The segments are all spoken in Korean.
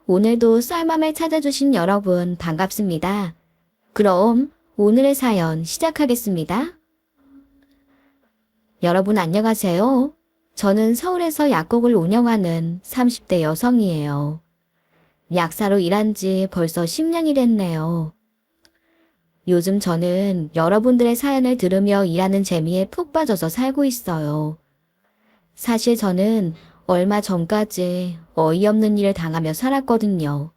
오늘도 썰맘을 찾아주신 여러분 반갑습니다. 그럼 오늘의 사연 시작하겠습니다. 여러분 안녕하세요. 저는 서울에서 약국을 운영하는 30대 여성이에요. 약사로 일한 지 벌써 10년이 됐네요. 요즘 저는 여러분들의 사연을 들으며 일하는 재미에 푹 빠져서 살고 있어요. 사실 저는 얼마 전까지 어이없는 일을 당하며 살았거든요.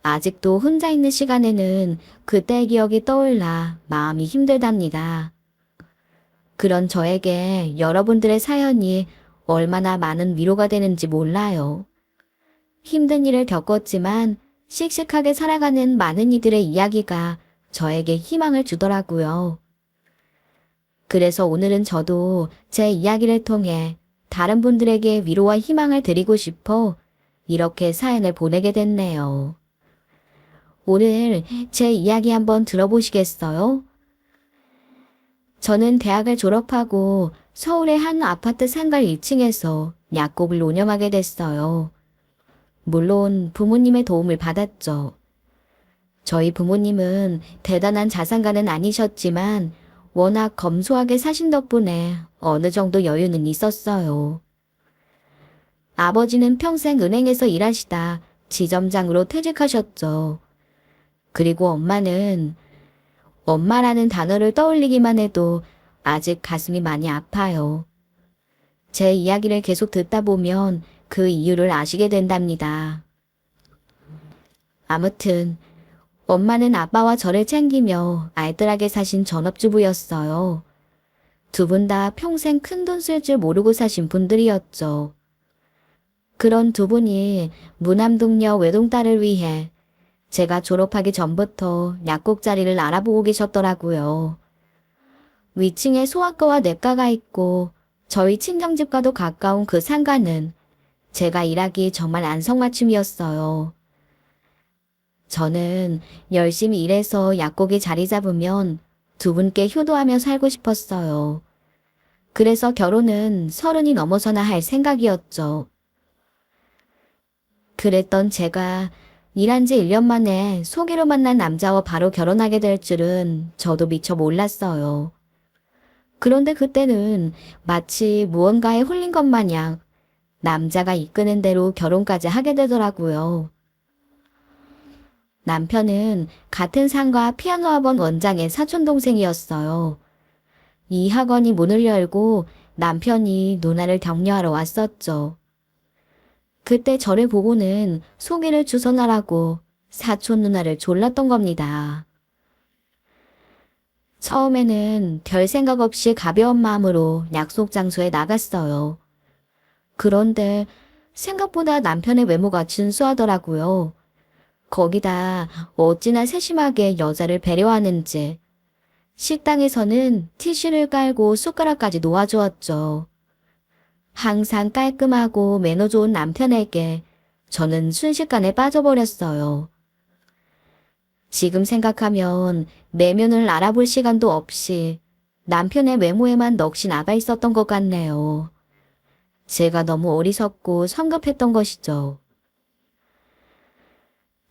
아직도 혼자 있는 시간에는 그때의 기억이 떠올라 마음이 힘들답니다. 그런 저에게 여러분들의 사연이 얼마나 많은 위로가 되는지 몰라요. 힘든 일을 겪었지만 씩씩하게 살아가는 많은 이들의 이야기가 저에게 희망을 주더라고요. 그래서 오늘은 저도 제 이야기를 통해 다른 분들에게 위로와 희망을 드리고 싶어 이렇게 사연을 보내게 됐네요. 오늘 제 이야기 한번 들어보시겠어요? 저는 대학을 졸업하고 서울의 한 아파트 상가 1층에서 약국을 운영하게 됐어요. 물론 부모님의 도움을 받았죠. 저희 부모님은 대단한 자산가는 아니셨지만 워낙 검소하게 사신 덕분에 어느 정도 여유는 있었어요. 아버지는 평생 은행에서 일하시다 지점장으로 퇴직하셨죠. 그리고 엄마라는 단어를 떠올리기만 해도 아직 가슴이 많이 아파요. 제 이야기를 계속 듣다 보면 그 이유를 아시게 된답니다. 아무튼 엄마는 아빠와 저를 챙기며 알뜰하게 사신 전업주부였어요. 두 분 다 평생 큰돈 쓸 줄 모르고 사신 분들이었죠. 그런 두 분이 무남동녀 외동딸을 위해 제가 졸업하기 전부터 약국 자리를 알아보고 계셨더라고요. 위층에 소아과와 내과가 있고 저희 친정집과도 가까운 그 상가는 제가 일하기 정말 안성맞춤이었어요. 저는 열심히 일해서 약국에 자리 잡으면 두 분께 효도하며 살고 싶었어요. 그래서 결혼은 30이 넘어서나 할 생각이었죠. 그랬던 제가 일한 지 1년 만에 소개로 만난 남자와 바로 결혼하게 될 줄은 저도 미처 몰랐어요. 그런데 그때는 마치 무언가에 홀린 것 마냥 남자가 이끄는 대로 결혼까지 하게 되더라고요. 남편은 같은 상가 피아노 학원 원장의 사촌동생이었어요. 이 학원이 문을 열고 남편이 누나를 격려하러 왔었죠. 그때 저를 보고는 소개를 주선하라고 사촌 누나를 졸랐던 겁니다. 처음에는 별 생각 없이 가벼운 마음으로 약속 장소에 나갔어요. 그런데 생각보다 남편의 외모가 준수하더라고요. 거기다 어찌나 세심하게 여자를 배려하는지. 식당에서는 티슈를 깔고 숟가락까지 놓아주었죠. 항상 깔끔하고 매너 좋은 남편에게 저는 순식간에 빠져버렸어요. 지금 생각하면 내면을 알아볼 시간도 없이 남편의 외모에만 넋이 나가 있었던 것 같네요. 제가 너무 어리석고 성급했던 것이죠.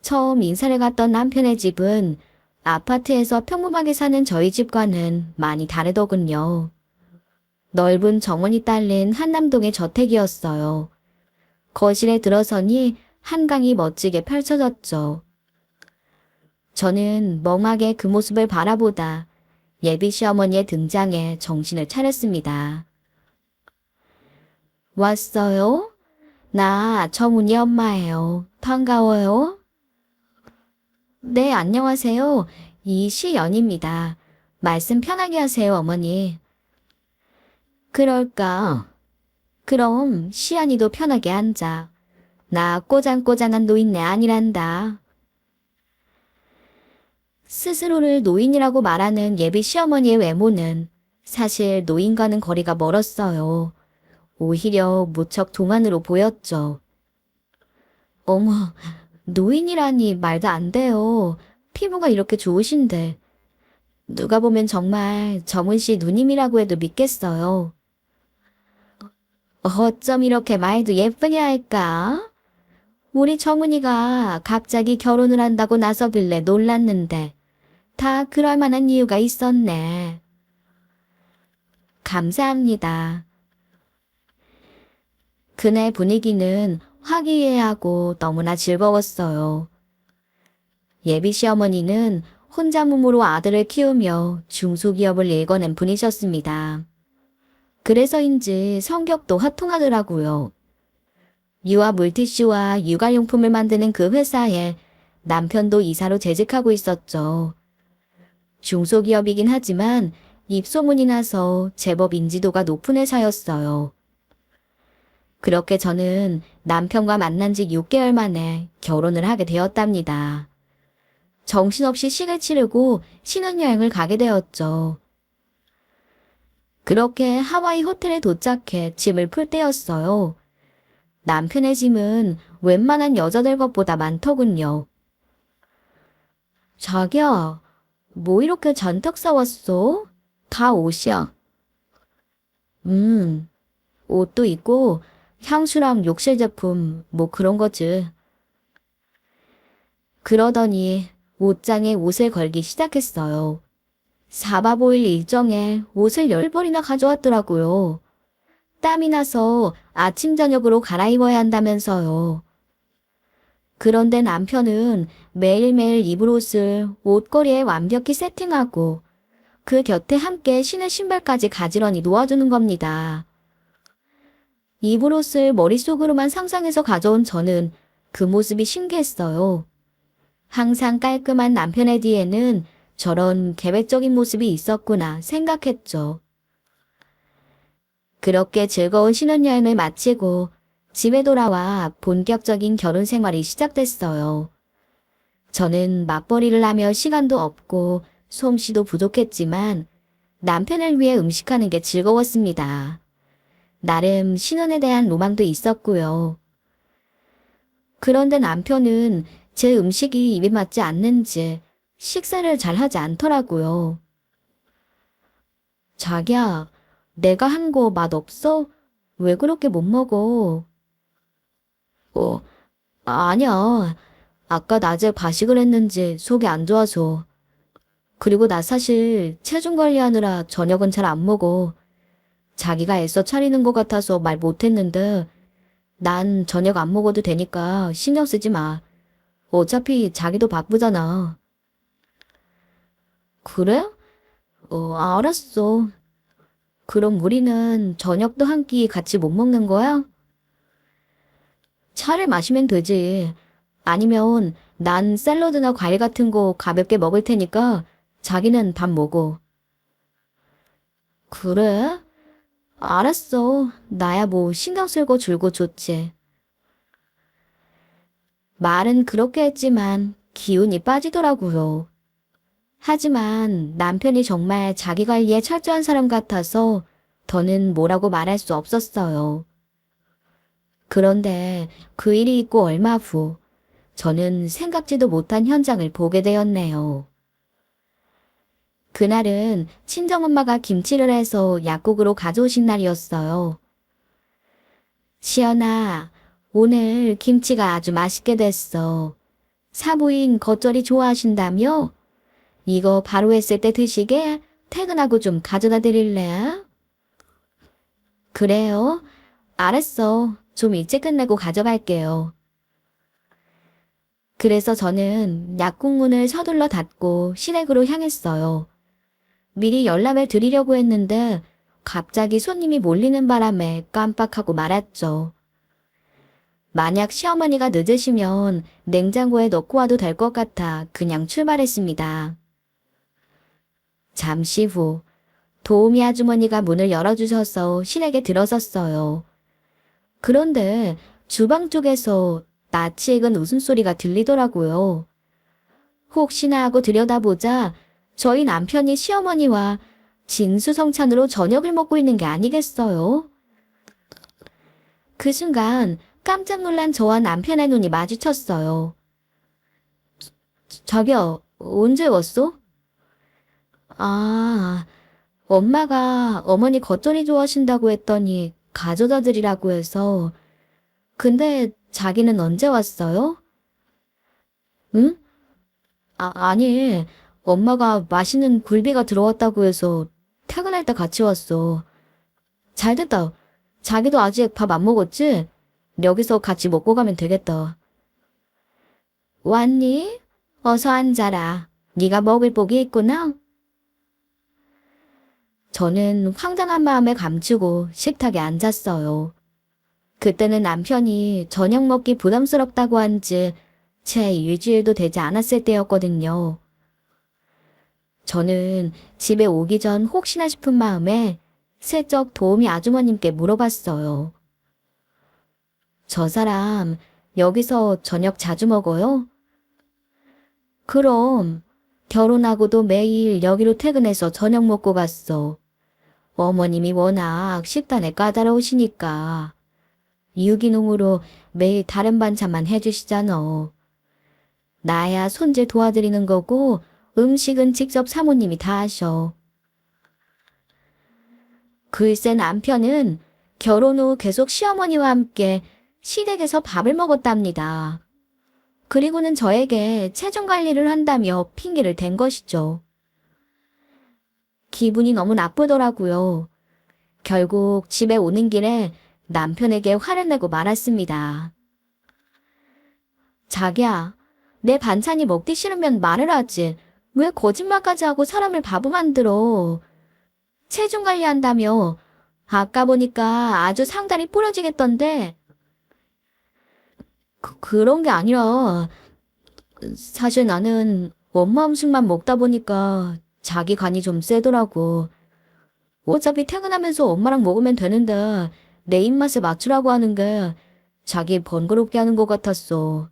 처음 인사를 갔던 남편의 집은 아파트에서 평범하게 사는 저희 집과는 많이 다르더군요. 넓은 정원이 딸린 한남동의 저택이었어요. 거실에 들어서니 한강이 멋지게 펼쳐졌죠. 저는 멍하게 그 모습을 바라보다 예비 시어머니의 등장에 정신을 차렸습니다. 왔어요? 나 정훈이 엄마예요. 반가워요. 네, 안녕하세요. 이시연입니다. 말씀 편하게 하세요, 어머니. 그럴까? 그럼 시연이도 편하게 앉아. 나 꼬잔꼬잔한 노인네 아니란다. 스스로를 노인이라고 말하는 예비 시어머니의 외모는 사실 노인과는 거리가 멀었어요. 오히려 무척 동안으로 보였죠. 어머, 노인이라니 말도 안 돼요. 피부가 이렇게 좋으신데. 누가 보면 정말 정훈 씨 누님이라고 해도 믿겠어요. 어쩜 이렇게 말도 예쁘게 할까? 우리 정은이가 갑자기 결혼을 한다고 나서길래 놀랐는데 다 그럴 만한 이유가 있었네. 감사합니다. 그날 분위기는 화기애애하고 너무나 즐거웠어요. 예비 시어머니는 혼자 몸으로 아들을 키우며 중소기업을 일궈낸 분이셨습니다. 그래서인지 성격도 화통하더라고요. 유아 물티슈와 육아용품을 만드는 그 회사에 남편도 이사로 재직하고 있었죠. 중소기업이긴 하지만 입소문이 나서 제법 인지도가 높은 회사였어요. 그렇게 저는 남편과 만난 지 6개월 만에 결혼을 하게 되었답니다. 정신없이 시를 치르고 신혼여행을 가게 되었죠. 그렇게 하와이 호텔에 도착해 짐을 풀 때였어요. 남편의 짐은 웬만한 여자들 것보다 많더군요. 자기야, 뭐 이렇게 잔뜩 사왔어? 다 옷이야. 옷도 있고 향수랑 욕실 제품 뭐 그런 거지. 그러더니 옷장에 옷을 걸기 시작했어요. 4박 5일 일정에 옷을 10벌이나 가져왔더라고요. 땀이 나서 아침 저녁으로 갈아입어야 한다면서요. 그런데 남편은 매일매일 입을 옷을 옷걸이에 완벽히 세팅하고 그 곁에 함께 신을 신발까지 가지런히 놓아주는 겁니다. 입을 옷을 머릿속으로만 상상해서 가져온 저는 그 모습이 신기했어요. 항상 깔끔한 남편의 뒤에는 저런 계획적인 모습이 있었구나 생각했죠. 그렇게 즐거운 신혼여행을 마치고 집에 돌아와 본격적인 결혼 생활이 시작됐어요. 저는 맞벌이를 하며 시간도 없고 솜씨도 부족했지만 남편을 위해 음식하는 게 즐거웠습니다. 나름 신혼에 대한 로망도 있었고요. 그런데 남편은 제 음식이 입에 맞지 않는지 식사를 잘 하지 않더라고요. 자기야, 내가 한 거 맛없어? 왜 그렇게 못 먹어? 어, 아니야. 아까 낮에 과식을 했는지 속이 안 좋아서. 그리고 나 사실 체중 관리하느라 저녁은 잘 안 먹어. 자기가 애써 차리는 것 같아서 말 못했는데 난 저녁 안 먹어도 되니까 신경 쓰지 마. 어차피 자기도 바쁘잖아. 그래? 알았어. 그럼 우리는 저녁도 한 끼 같이 못 먹는 거야? 차를 마시면 되지. 아니면 난 샐러드나 과일 같은 거 가볍게 먹을 테니까 자기는 밥 먹어. 그래? 알았어. 나야 뭐 신경 쓸 거 줄고 좋지. 말은 그렇게 했지만 기운이 빠지더라고요. 하지만 남편이 정말 자기 관리에 철저한 사람 같아서 더는 뭐라고 말할 수 없었어요. 그런데 그 일이 있고 얼마 후 저는 생각지도 못한 현장을 보게 되었네요. 그날은 친정엄마가 김치를 해서 약국으로 가져오신 날이었어요. 시연아, 오늘 김치가 아주 맛있게 됐어. 사부인 겉절이 좋아하신다며? 이거 바로 했을 때 드시게 퇴근하고 좀 가져다 드릴래? 그래요? 알았어. 좀 일찍 끝내고 가져갈게요. 그래서 저는 약국 문을 서둘러 닫고 시댁으로 향했어요. 미리 연락을 드리려고 했는데 갑자기 손님이 몰리는 바람에 깜빡하고 말았죠. 만약 시어머니가 늦으시면 냉장고에 넣고 와도 될 것 같아 그냥 출발했습니다. 잠시 후 도우미 아주머니가 문을 열어주셔서 시댁에 들어섰어요. 그런데 주방 쪽에서 낯이 익은 웃음소리가 들리더라고요. 혹시나 하고 들여다보자 저희 남편이 시어머니와 진수성찬으로 저녁을 먹고 있는 게 아니겠어요? 그 순간 깜짝 놀란 저와 남편의 눈이 마주쳤어요. 자기야, 언제 왔어? 아, 엄마가 어머니 겉절이 좋아하신다고 했더니 가져다 드리라고 해서 근데 자기는 언제 왔어요? 응? 아니, 엄마가 맛있는 굴비가 들어왔다고 해서 퇴근할 때 같이 왔어. 잘 됐다. 자기도 아직 밥 안 먹었지? 여기서 같이 먹고 가면 되겠다. 왔니? 어서 앉아라. 네가 먹을 복이 있구나. 저는 황당한 마음에 감추고 식탁에 앉았어요. 그때는 남편이 저녁 먹기 부담스럽다고 한 지 채 일주일도 되지 않았을 때였거든요. 저는 집에 오기 전 혹시나 싶은 마음에 슬쩍 도우미 아주머님께 물어봤어요. 저 사람 여기서 저녁 자주 먹어요? 그럼 결혼하고도 매일 여기로 퇴근해서 저녁 먹고 갔어. 어머님이 워낙 식단에 까다로우시니까 유기농으로 매일 다른 반찬만 해주시잖아. 나야 손질 도와드리는 거고 음식은 직접 사모님이 다 하셔. 글쎄 남편은 결혼 후 계속 시어머니와 함께 시댁에서 밥을 먹었답니다. 그리고는 저에게 체중 관리를 한다며 핑계를 댄 것이죠. 기분이 너무 나쁘더라고요. 결국 집에 오는 길에 남편에게 화를 내고 말았습니다. 자기야, 내 반찬이 먹기 싫으면 말을 하지. 왜 거짓말까지 하고 사람을 바보 만들어? 체중 관리한다며. 아까 보니까 아주 상다리 부러지겠던데. 그런 게 아니라 사실 나는 엄마 음식만 먹다 보니까 자기 간이 좀 세더라고. 어차피 퇴근하면서 엄마랑 먹으면 되는데 내 입맛에 맞추라고 하는 게 자기 번거롭게 하는 것 같았어.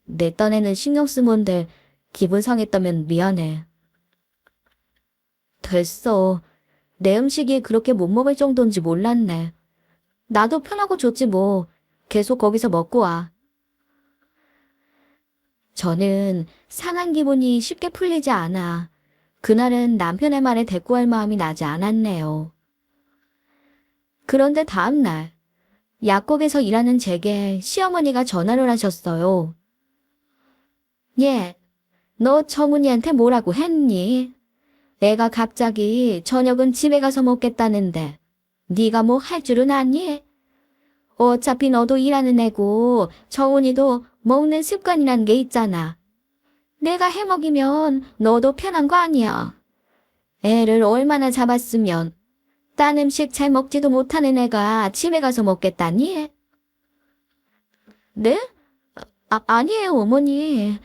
내 딴에는 신경 쓴 건데 기분 상했다면 미안해. 됐어. 내 음식이 그렇게 못 먹을 정도인지 몰랐네. 나도 편하고 좋지 뭐. 계속 거기서 먹고 와. 저는 상한 기분이 쉽게 풀리지 않아. 그날은 남편의 말에 대꾸할 마음이 나지 않았네요. 그런데 다음날 약국에서 일하는 제게 시어머니가 전화를 하셨어요. 예, 너 정훈이한테 뭐라고 했니? 애가 갑자기 저녁은 집에 가서 먹겠다는데 네가 뭐 할 줄은 아니? 어차피 너도 일하는 애고 정훈이도 먹는 습관이란 게 있잖아. 내가 해먹이면 너도 편한 거 아니야. 애를 얼마나 잡았으면 딴 음식 잘 먹지도 못하는 애가 집에 가서 먹겠다니? 네? 아니에요, 어머니.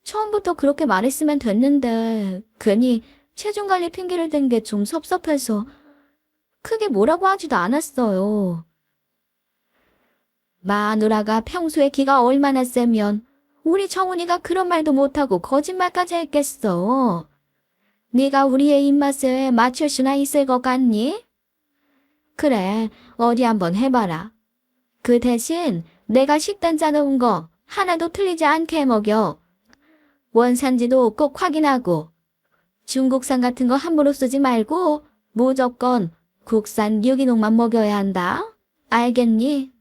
처음부터 그렇게 말했으면 됐는데 괜히 체중 관리 핑계를 댄 게 좀 섭섭해서 크게 뭐라고 하지도 않았어요. 마누라가 평소에 기가 얼마나 세면 우리 정훈이가 그런 말도 못하고 거짓말까지 했겠어. 네가 우리의 입맛에 맞출 수나 있을 것 같니? 그래, 어디 한번 해봐라. 그 대신 내가 식단 짜놓은 거 하나도 틀리지 않게 해먹여. 원산지도 꼭 확인하고 중국산 같은 거 함부로 쓰지 말고 무조건 국산 유기농만 먹여야 한다. 알겠니?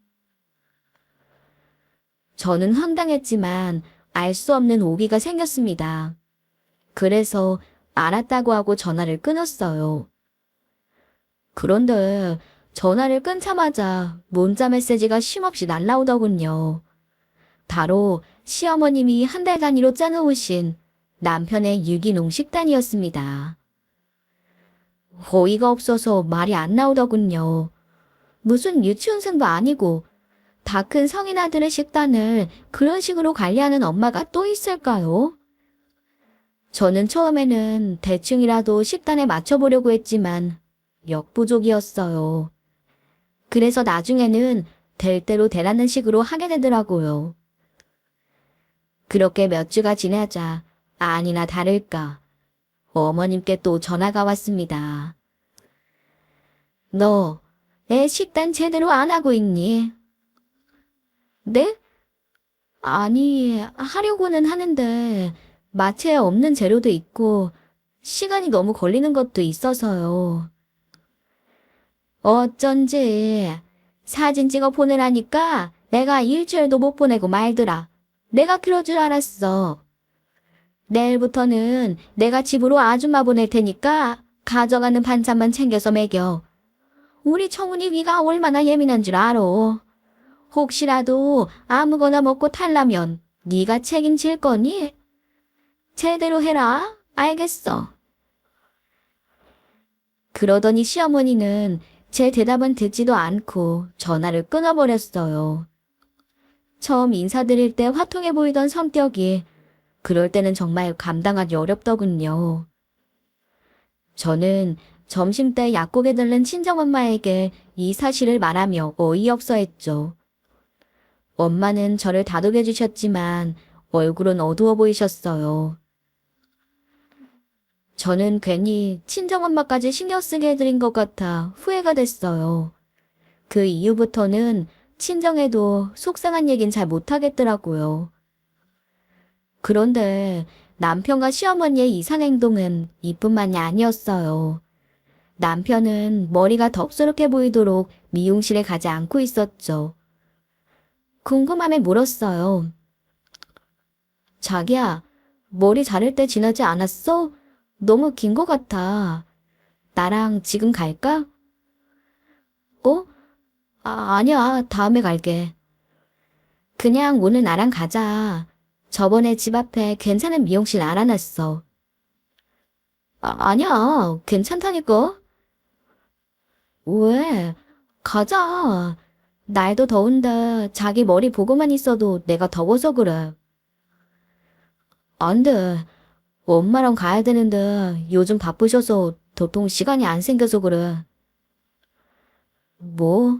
저는 황당했지만 알 수 없는 오기가 생겼습니다. 그래서 알았다고 하고 전화를 끊었어요. 그런데 전화를 끊자마자 문자 메시지가 쉼없이 날라오더군요. 바로 시어머님이 한 달 단위로 짜놓으신 남편의 유기농 식단이었습니다. 어이가 없어서 말이 안 나오더군요. 무슨 유치원생도 아니고 다 큰 성인 아들의 식단을 그런 식으로 관리하는 엄마가 또 있을까요? 저는 처음에는 대충이라도 식단에 맞춰보려고 했지만 역부족이었어요. 그래서 나중에는 될 대로 되라는 식으로 하게 되더라고요. 그렇게 몇 주가 지나자 아니나 다를까 어머님께 또 전화가 왔습니다. 너 애 식단 제대로 안 하고 있니? 네? 아니, 하려고는 하는데 마트에 없는 재료도 있고 시간이 너무 걸리는 것도 있어서요. 어쩐지 사진 찍어 보내라니까 내가 일주일도 못 보내고 말더라. 내가 그럴 줄 알았어. 내일부터는 내가 집으로 아줌마 보낼 테니까 가져가는 반찬만 챙겨서 먹여. 우리 청운이 위가 얼마나 예민한 줄 알아. 혹시라도 아무거나 먹고 탈라면 네가 책임질 거니? 제대로 해라. 알겠어. 그러더니 시어머니는 제 대답은 듣지도 않고 전화를 끊어버렸어요. 처음 인사드릴 때 화통해 보이던 성격이 그럴 때는 정말 감당하기 어렵더군요. 저는 점심때 약국에 들른 친정엄마에게 이 사실을 말하며 어이없어 했죠. 엄마는 저를 다독여 주셨지만 얼굴은 어두워 보이셨어요. 저는 괜히 친정엄마까지 신경 쓰게 해드린 것 같아 후회가 됐어요. 그 이후부터는 친정에도 속상한 얘긴 잘 못하겠더라고요. 그런데 남편과 시어머니의 이상 행동은 이뿐만이 아니었어요. 남편은 머리가 덥수룩해 보이도록 미용실에 가지 않고 있었죠. 궁금함에 물었어요. 자기야, 머리 자를 때 지나지 않았어? 너무 긴 것 같아. 나랑 지금 갈까? 어? 아니야. 다음에 갈게. 그냥 오늘 나랑 가자. 저번에 집 앞에 괜찮은 미용실 알아놨어. 아니야. 괜찮다니까. 왜? 가자. 날도 더운데 자기 머리 보고만 있어도 내가 더워서 그래. 안 돼. 엄마랑 가야 되는데 요즘 바쁘셔서 도통 시간이 안 생겨서 그래. 뭐?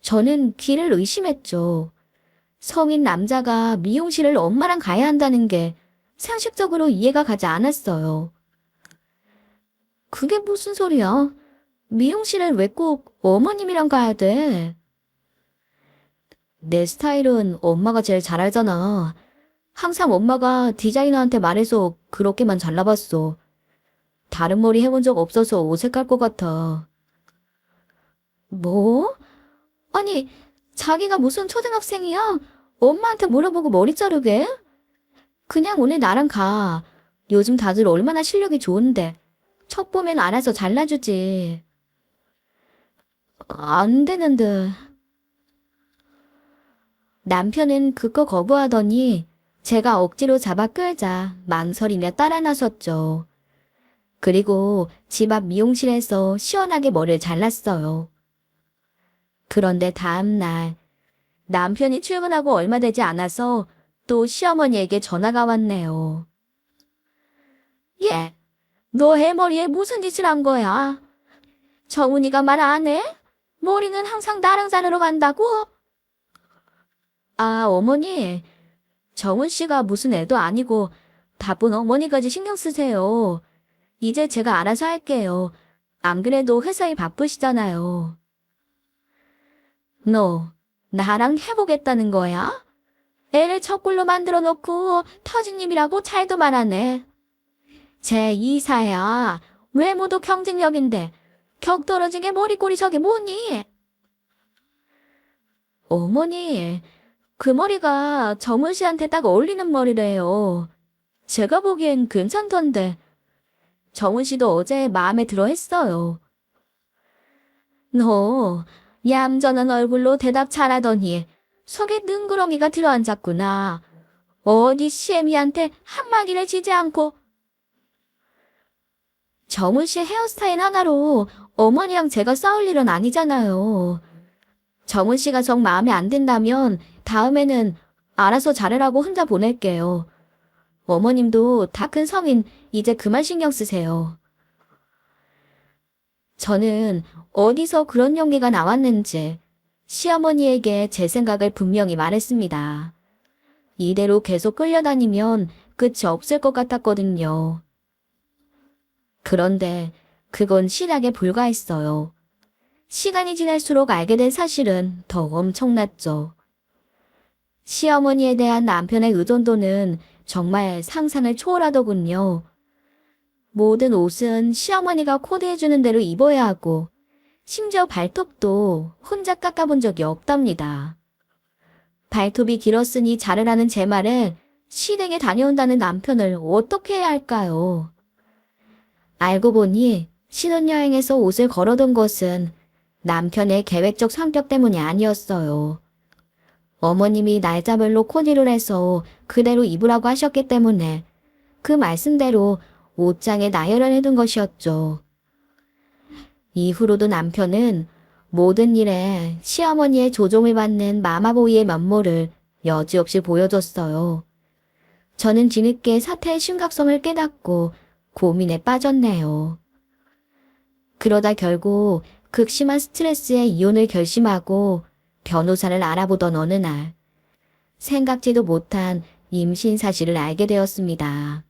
저는 귀를 의심했죠. 성인 남자가 미용실을 엄마랑 가야 한다는 게 상식적으로 이해가 가지 않았어요. 그게 무슨 소리야? 미용실을 왜 꼭 어머님이랑 가야 돼? 내 스타일은 엄마가 제일 잘 알잖아. 항상 엄마가 디자이너한테 말해서 그렇게만 잘라봤어. 다른 머리 해본 적 없어서 어색할 것 같아. 뭐? 아니, 자기가 무슨 초등학생이야? 엄마한테 물어보고 머리 자르게? 그냥 오늘 나랑 가. 요즘 다들 얼마나 실력이 좋은데. 척 보면 알아서 잘라주지. 안 되는데. 남편은 그거 거부하더니 제가 억지로 잡아 끌자 망설이며 따라 나섰죠. 그리고 집 앞 미용실에서 시원하게 머리를 잘랐어요. 그런데 다음 날 남편이 출근하고 얼마 되지 않아서 또 시어머니에게 전화가 왔네요. 얘, 너 해머리에 무슨 짓을 한 거야? 정훈이가 말 안 해? 머리는 항상 나랑 자르러 간다고? 아, 어머니. 정훈 씨가 무슨 애도 아니고 바쁜 어머니까지 신경 쓰세요. 이제 제가 알아서 할게요. 안 그래도 회사에 바쁘시잖아요. 너 나랑 해보겠다는 거야? 애를 첫 꿀로 만들어 놓고 터진님이라고 잘도 말하네. 제 이사야. 외모도 경쟁력인데 격 떨어지게 머리꼬리 저게 뭐니? 어머니, 그 머리가 정훈 씨한테 딱 어울리는 머리래요. 제가 보기엔 괜찮던데. 정훈 씨도 어제 마음에 들어 했어요. 너 얌전한 얼굴로 대답 잘하더니 속에 능구렁이가 들어앉았구나. 어디 시애미한테 한마디를 지지 않고. 정훈 씨 헤어스타일 하나로 어머니랑 제가 싸울 일은 아니잖아요. 정훈 씨가 정 마음에 안 든다면 다음에는 알아서 자르라고 혼자 보낼게요. 어머님도 다 큰 성인 이제 그만 신경 쓰세요. 저는 어디서 그런 용기가 나왔는지 시어머니에게 제 생각을 분명히 말했습니다. 이대로 계속 끌려다니면 끝이 없을 것 같았거든요. 그런데 그건 실학에 불과했어요. 시간이 지날수록 알게 된 사실은 더 엄청났죠. 시어머니에 대한 남편의 의존도는 정말 상상을 초월하더군요. 모든 옷은 시어머니가 코디해주는 대로 입어야 하고 심지어 발톱도 혼자 깎아본 적이 없답니다. 발톱이 길었으니 자르라는 제 말에 시댁에 다녀온다는 남편을 어떻게 해야 할까요? 알고 보니 신혼여행에서 옷을 걸어둔 것은 남편의 계획적 성격 때문이 아니었어요. 어머님이 날짜별로 코디를 해서 그대로 입으라고 하셨기 때문에 그 말씀대로 옷장에 나열을 해둔 것이었죠. 이후로도 남편은 모든 일에 시어머니의 조종을 받는 마마보이의 면모를 여지없이 보여줬어요. 저는 뒤늦게 사태의 심각성을 깨닫고 고민에 빠졌네요. 그러다 결국 극심한 스트레스에 이혼을 결심하고 변호사를 알아보던 어느 날 생각지도 못한 임신 사실을 알게 되었습니다.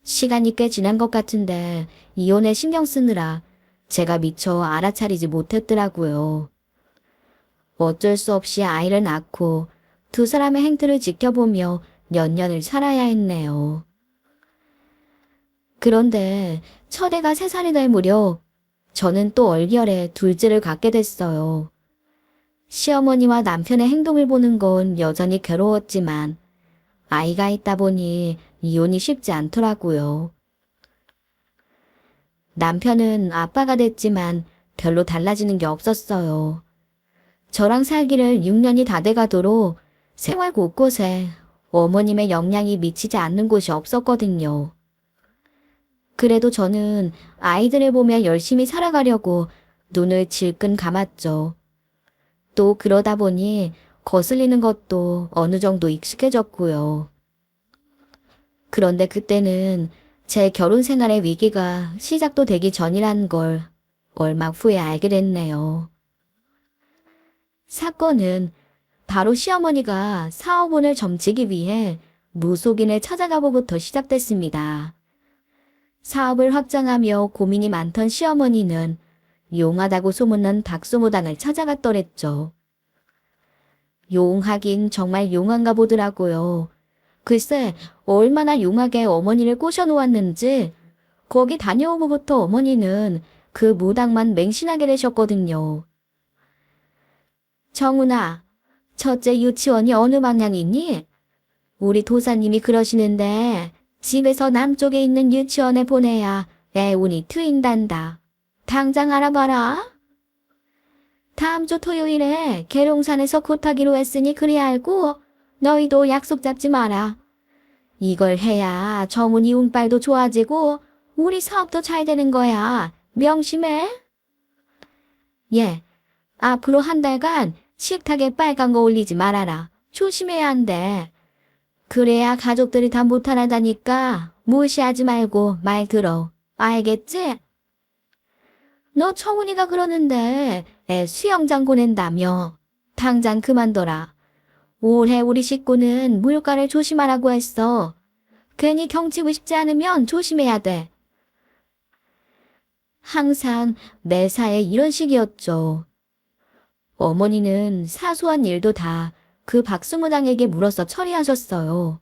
시간이 꽤 지난 것 같은데 이혼에 신경 쓰느라 제가 미처 알아차리지 못했더라고요. 어쩔 수 없이 아이를 낳고 두 사람의 행태를 지켜보며 몇 년을 살아야 했네요. 그런데 첫애가 3살이 될 무렵 저는 또 얼결에 둘째를 갖게 됐어요. 시어머니와 남편의 행동을 보는 건 여전히 괴로웠지만 아이가 있다 보니 이혼이 쉽지 않더라고요. 남편은 아빠가 됐지만 별로 달라지는 게 없었어요. 저랑 살기를 6년이 다 돼가도록 생활 곳곳에 어머님의 영향이 미치지 않는 곳이 없었거든요. 그래도 저는 아이들을 보며 열심히 살아가려고 눈을 질끈 감았죠. 또 그러다 보니 거슬리는 것도 어느 정도 익숙해졌고요. 그런데 그때는 제 결혼 생활의 위기가 시작도 되기 전이란 걸 얼마 후에 알게 됐네요. 사건은 바로 시어머니가 사업원을 점치기 위해 무속인을 찾아가고부터 시작됐습니다. 사업을 확장하며 고민이 많던 시어머니는 용하다고 소문난 박소무당을 찾아갔더랬죠. 용하긴 정말 용한가 보더라고요. 글쎄 얼마나 용하게 어머니를 꼬셔놓았는지 거기 다녀오고부터 어머니는 그 무당만 맹신하게 되셨거든요. 정훈아, 첫째 유치원이 어느 방향이니? 우리 도사님이 그러시는데 집에서 남쪽에 있는 유치원에 보내야 애 운이 트인단다. 당장 알아봐라. 다음 주 토요일에 계룡산에서 굿하기로 했으니 그리 알고 너희도 약속 잡지 마라. 이걸 해야 정훈이 운빨도 좋아지고 우리 사업도 잘 되는 거야. 명심해. 예, 앞으로 한 달간 식탁에 빨간 거 올리지 말아라. 조심해야 한대. 그래야 가족들이 다 못하나다니까 무시하지 말고 말 들어. 알겠지? 너 청훈이가 그러는데 애 수영장 보낸다며. 당장 그만둬라. 올해 우리 식구는 물가를 조심하라고 했어. 괜히 경치고 싶지 않으면 조심해야 돼. 항상 매사에 이런 식이었죠. 어머니는 사소한 일도 다 그 박수무당에게 물어서 처리하셨어요.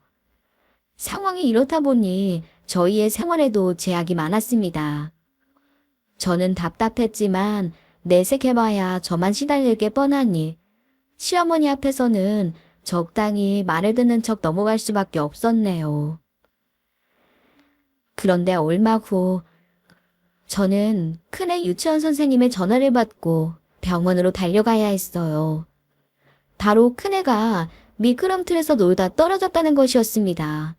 상황이 이렇다 보니 저희의 생활에도 제약이 많았습니다. 저는 답답했지만 내색해봐야 저만 시달릴 게 뻔하니 시어머니 앞에서는 적당히 말을 듣는 척 넘어갈 수밖에 없었네요. 그런데 얼마 후 저는 큰애 유치원 선생님의 전화를 받고 병원으로 달려가야 했어요. 바로 큰애가 미끄럼틀에서 놀다 떨어졌다는 것이었습니다.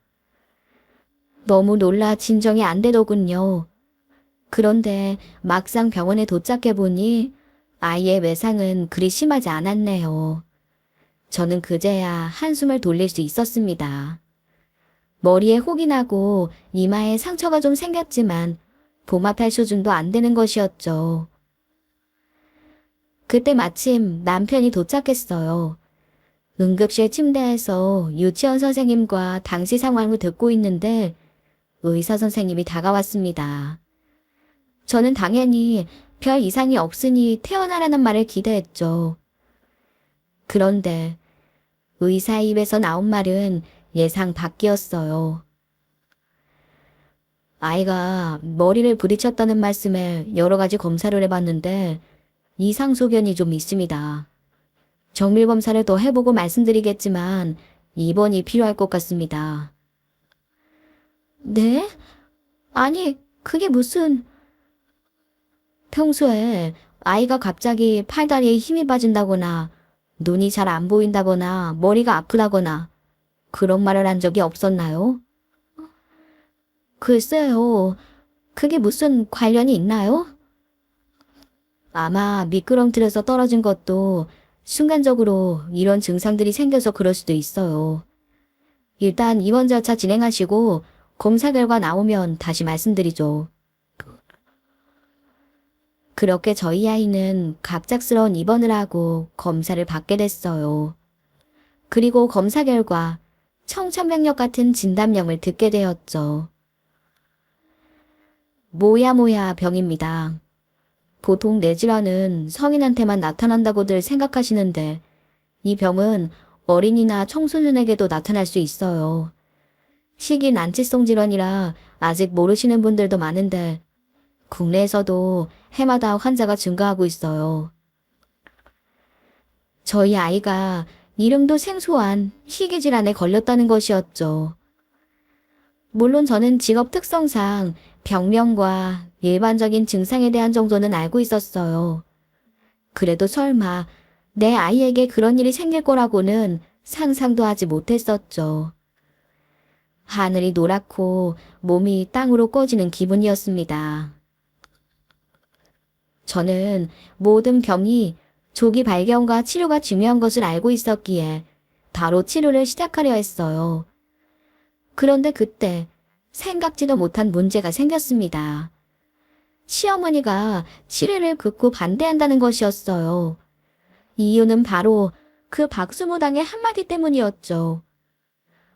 너무 놀라 진정이 안 되더군요. 그런데 막상 병원에 도착해보니 아이의 외상은 그리 심하지 않았네요. 저는 그제야 한숨을 돌릴 수 있었습니다. 머리에 혹이 나고 이마에 상처가 좀 생겼지만 봉합할 수준도 안 되는 것이었죠. 그때 마침 남편이 도착했어요. 응급실 침대에서 유치원 선생님과 당시 상황을 듣고 있는데 의사 선생님이 다가왔습니다. 저는 당연히 별 이상이 없으니 태어나라는 말을 기대했죠. 그런데 의사의 입에서 나온 말은 예상 밖이었어요. 아이가 머리를 부딪혔다는 말씀에 여러 가지 검사를 해봤는데 이상 소견이 좀 있습니다. 정밀 검사를 더 해보고 말씀드리겠지만 입원이 필요할 것 같습니다. 네? 아니, 그게 무슨... 평소에 아이가 갑자기 팔다리에 힘이 빠진다거나 눈이 잘 안 보인다거나 머리가 아프다거나 그런 말을 한 적이 없었나요? 글쎄요. 그게 무슨 관련이 있나요? 아마 미끄럼틀에서 떨어진 것도 순간적으로 이런 증상들이 생겨서 그럴 수도 있어요. 일단 입원 절차 진행하시고 검사 결과 나오면 다시 말씀드리죠. 그렇게 저희 아이는 갑작스러운 입원을 하고 검사를 받게 됐어요. 그리고 검사 결과 청천벽력 같은 진단명을 듣게 되었죠. 뭐야 병입니다. 보통 뇌질환은 성인한테만 나타난다고들 생각하시는데 이 병은 어린이나 청소년에게도 나타날 수 있어요. 희귀 난치성 질환이라 아직 모르시는 분들도 많은데 국내에서도 해마다 환자가 증가하고 있어요. 저희 아이가 이름도 생소한 희귀 질환에 걸렸다는 것이었죠. 물론 저는 직업 특성상 병명과 일반적인 증상에 대한 정도는 알고 있었어요. 그래도 설마 내 아이에게 그런 일이 생길 거라고는 상상도 하지 못했었죠. 하늘이 노랗고 몸이 땅으로 꺼지는 기분이었습니다. 저는 모든 병이 조기 발견과 치료가 중요한 것을 알고 있었기에 바로 치료를 시작하려 했어요. 그런데 그때 생각지도 못한 문제가 생겼습니다. 시어머니가 치료를 극구 반대한다는 것이었어요. 이유는 바로 그 박수무당의 한마디 때문이었죠.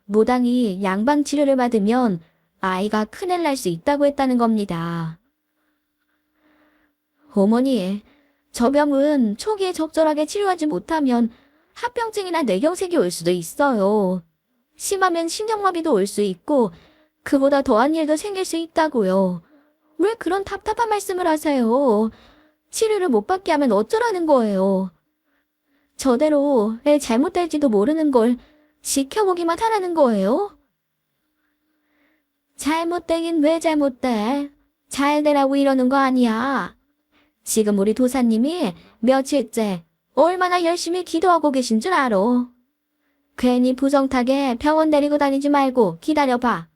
무당이 양방 치료를 받으면 아이가 큰일 날 수 있다고 했다는 겁니다. 어머니, 저 병은 초기에 적절하게 치료하지 못하면 합병증이나 뇌경색이 올 수도 있어요. 심하면 신경마비도 올 수 있고 그보다 더한 일도 생길 수 있다고요. 왜 그런 답답한 말씀을 하세요? 치료를 못 받게 하면 어쩌라는 거예요? 저대로 애 잘못될지도 모르는 걸 지켜보기만 하라는 거예요? 잘못되긴 왜 잘못돼? 잘 되라고 이러는 거 아니야. 지금 우리 도사님이 며칠째 얼마나 열심히 기도하고 계신 줄 알아. 괜히 부정타게 병원 데리고 다니지 말고 기다려봐.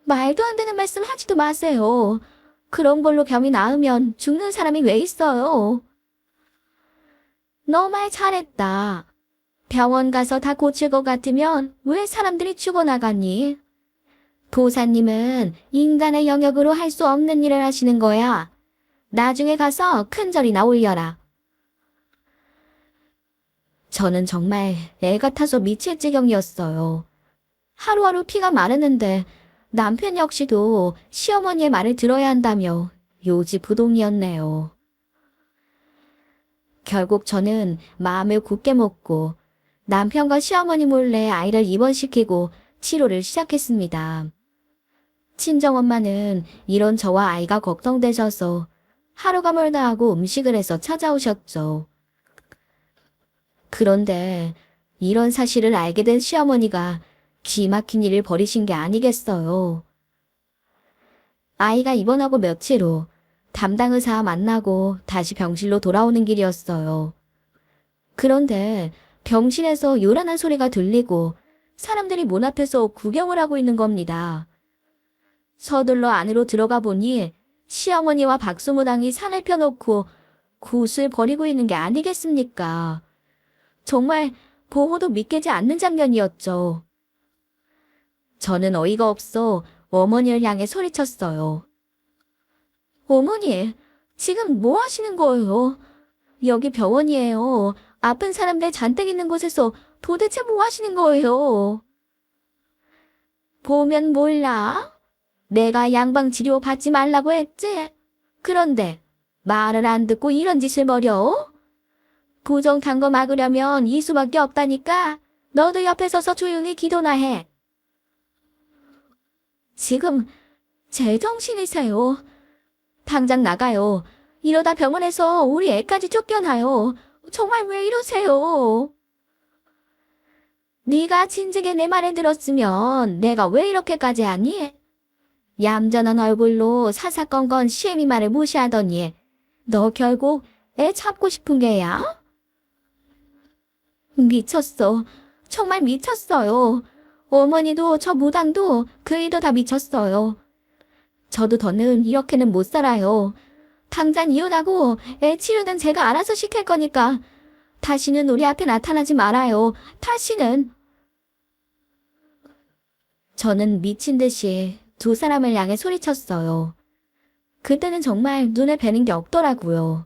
말도 안 되는 말씀 하지도 마세요. 그런 걸로 병이 나으면 죽는 사람이 왜 있어요? 너 말 잘했다. 병원 가서 다 고칠 것 같으면 왜 사람들이 죽어나가니? 도사님은 인간의 영역으로 할 수 없는 일을 하시는 거야. 나중에 가서 큰 절이나 올려라. 저는 정말 애 같아서 미칠 지경이었어요. 하루하루 피가 마르는데 남편 역시도 시어머니의 말을 들어야 한다며 요지부동이었네요. 결국 저는 마음을 굳게 먹고 남편과 시어머니 몰래 아이를 입원시키고 치료를 시작했습니다. 친정엄마는 이런 저와 아이가 걱정되셔서 하루가 멀다 하고 음식을 해서 찾아오셨죠. 그런데 이런 사실을 알게 된 시어머니가 기막힌 일을 벌이신 게 아니겠어요. 아이가 입원하고 며칠 후 담당 의사 만나고 다시 병실로 돌아오는 길이었어요. 그런데 병실에서 요란한 소리가 들리고 사람들이 문 앞에서 구경을 하고 있는 겁니다. 서둘러 안으로 들어가 보니 시어머니와 박수무당이 산을 펴놓고 굿을 벌이고 있는 게 아니겠습니까? 정말 보고도 믿기지 않는 장면이었죠. 저는 어이가 없어 어머니를 향해 소리쳤어요. 어머니, 지금 뭐 하시는 거예요? 여기 병원이에요. 아픈 사람들 잔뜩 있는 곳에서 도대체 뭐 하시는 거예요? 보면 몰라? 내가 양방 치료 받지 말라고 했지? 그런데 말을 안 듣고 이런 짓을 벌여? 부정탄 거 막으려면 이 수밖에 없다니까. 너도 옆에 서서 조용히 기도나 해. 지금 제정신이세요? 당장 나가요. 이러다 병원에서 우리 애까지 쫓겨나요. 정말 왜 이러세요? 네가 진즉에 내 말을 들었으면 내가 왜 이렇게까지 하니? 얌전한 얼굴로 사사건건 시애미 말을 무시하더니 너 결국 애 찾고 싶은 게야? 미쳤어. 정말 미쳤어요. 어머니도 저 무당도 그 이도 다 미쳤어요. 저도 더는 이렇게는 못 살아요. 당장 이혼하고 애 치료는 제가 알아서 시킬 거니까 다시는 우리 앞에 나타나지 말아요. 다시는. 저는 미친 듯이 두 사람을 향해 소리쳤어요. 그때는 정말 눈에 뵈는 게 없더라고요.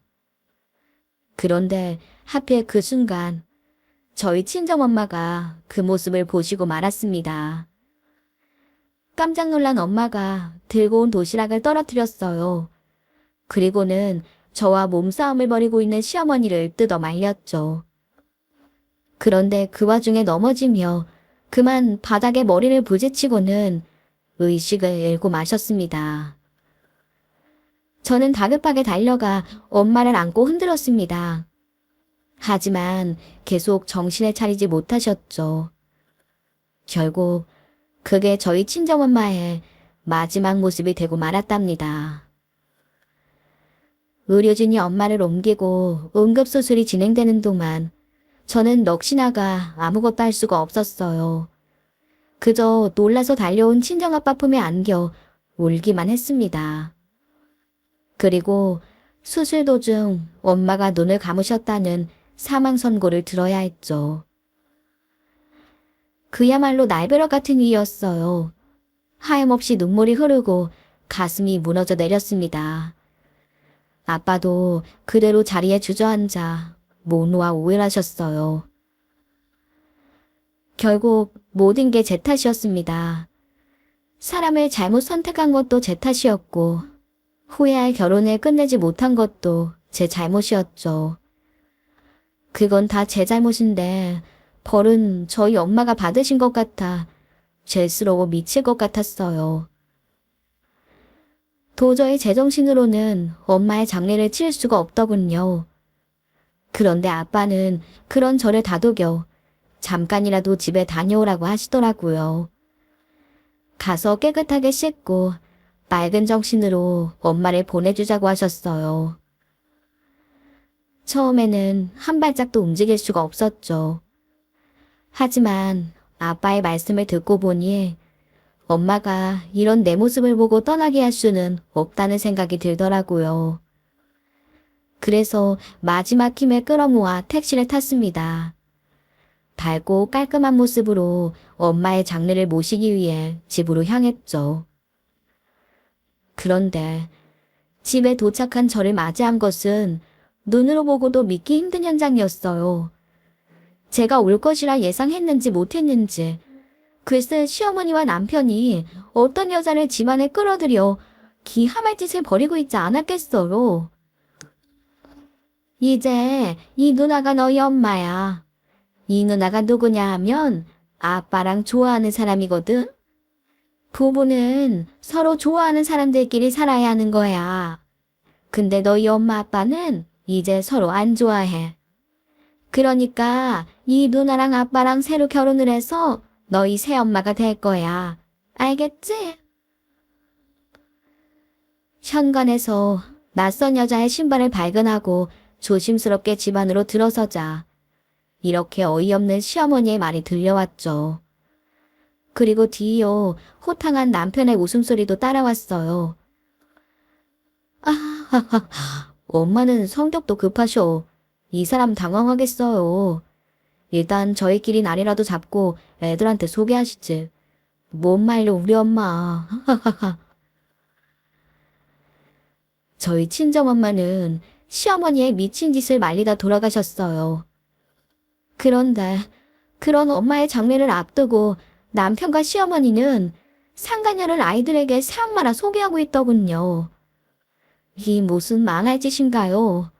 그런데 하필 그 순간 저희 친정엄마가 그 모습을 보시고 말았습니다. 깜짝 놀란 엄마가 들고 온 도시락을 떨어뜨렸어요. 그리고는 저와 몸싸움을 벌이고 있는 시어머니를 뜯어 말렸죠. 그런데 그 와중에 넘어지며 그만 바닥에 머리를 부딪히고는 의식을 잃고 마셨습니다. 저는 다급하게 달려가 엄마를 안고 흔들었습니다. 하지만 계속 정신을 차리지 못하셨죠. 결국 그게 저희 친정엄마의 마지막 모습이 되고 말았답니다. 의료진이 엄마를 옮기고 응급수술이 진행되는 동안 저는 넋이나가 아무것도 할 수가 없었어요. 그저 놀라서 달려온 친정아빠 품에 안겨 울기만 했습니다. 그리고 수술 도중 엄마가 눈을 감으셨다는 사망 선고를 들어야 했죠. 그야말로 날벼락 같은 일이었어요. 하염없이 눈물이 흐르고 가슴이 무너져 내렸습니다. 아빠도 그대로 자리에 주저앉아 못 놓아 오열하셨어요. 결국 모든 게 제 탓이었습니다. 사람을 잘못 선택한 것도 제 탓이었고 후회할 결혼을 끝내지 못한 것도 제 잘못이었죠. 그건 다 제 잘못인데 벌은 저희 엄마가 받으신 것 같아 죄스러워 미칠 것 같았어요. 도저히 제정신으로는 엄마의 장례를 치를 수가 없더군요. 그런데 아빠는 그런 저를 다독여 잠깐이라도 집에 다녀오라고 하시더라고요. 가서 깨끗하게 씻고 맑은 정신으로 엄마를 보내주자고 하셨어요. 처음에는 한 발짝도 움직일 수가 없었죠. 하지만 아빠의 말씀을 듣고 보니 엄마가 이런 내 모습을 보고 떠나게 할 수는 없다는 생각이 들더라고요. 그래서 마지막 힘에 끌어모아 택시를 탔습니다. 밝고 깔끔한 모습으로 엄마의 장례를 모시기 위해 집으로 향했죠. 그런데 집에 도착한 저를 맞이한 것은 눈으로 보고도 믿기 힘든 현장이었어요. 제가 올 것이라 예상했는지 못했는지 글쎄 시어머니와 남편이 어떤 여자를 집안에 끌어들여 기함할 짓을 벌이고 있지 않았겠어요. 이제 이 누나가 너희 엄마야. 이 누나가 누구냐 하면 아빠랑 좋아하는 사람이거든. 부부는 서로 좋아하는 사람들끼리 살아야 하는 거야. 근데 너희 엄마 아빠는 이제 서로 안 좋아해. 그러니까 이 누나랑 아빠랑 새로 결혼을 해서 너희 새엄마가 될 거야. 알겠지? 현관에서 낯선 여자의 신발을 발견하고 조심스럽게 집 안으로 들어서자 이렇게 어이없는 시어머니의 말이 들려왔죠. 그리고 뒤이어 호탕한 남편의 웃음소리도 따라왔어요. 아하하, 엄마는 성격도 급하셔. 이 사람 당황하겠어요. 일단 저희끼리 날이라도 잡고 애들한테 소개하시지. 뭔 말로 우리 엄마. 저희 친정엄마는 시어머니의 미친 짓을 말리다 돌아가셨어요. 그런데 그런 엄마의 장례를 앞두고 남편과 시어머니는 상간녀를 아이들에게 새엄마라 소개하고 있더군요. 이 무슨 망할 짓인가요?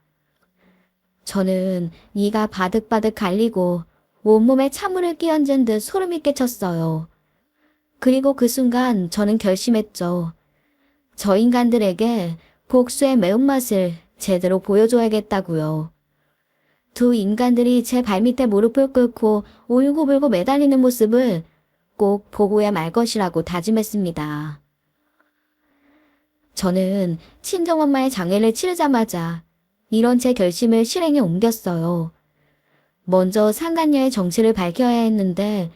저는 이가 바득바득 갈리고 온몸에 찬물을 끼얹은 듯 소름이 끼쳤어요. 그리고 그 순간 저는 결심했죠. 저 인간들에게 복수의 매운맛을 제대로 보여줘야겠다고요. 두 인간들이 제 발밑에 무릎을 꿇고 울고불고 매달리는 모습을 꼭 보고야 말 것이라고 다짐했습니다. 저는 친정엄마의 장례를 치르자마자 이런 제 결심을 실행에 옮겼어요. 먼저 상간녀의 정체를 밝혀야 했는데